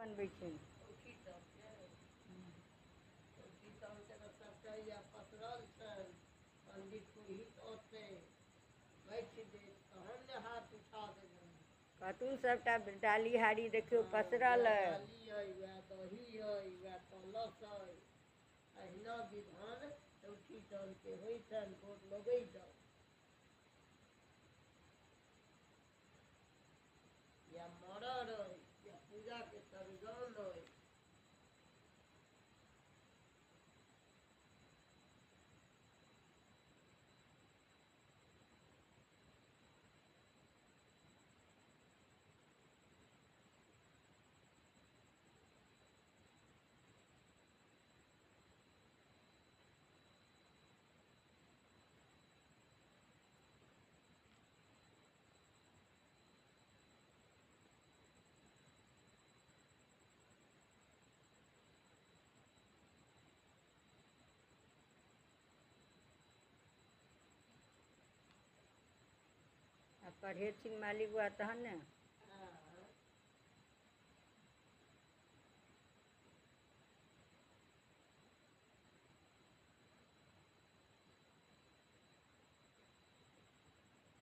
बनबै छै चौकी सबके चौकी सबके तऽ सबटा या पसरल छै पंडित पुरोहित औतै बैठ देत तहन ने हाथ उठा देबै कतौ सबटा डाली हारी देखियौ पसरल अइ डाली अइ वएह दही अइ वएह कलश अइ अहिना विधान चौठी के होइ छनि भोग लगै जाउ या मरड़ अइ या पूजाके सरगम अइ आ पढ़ेथिन मालिक बुआ तहन ने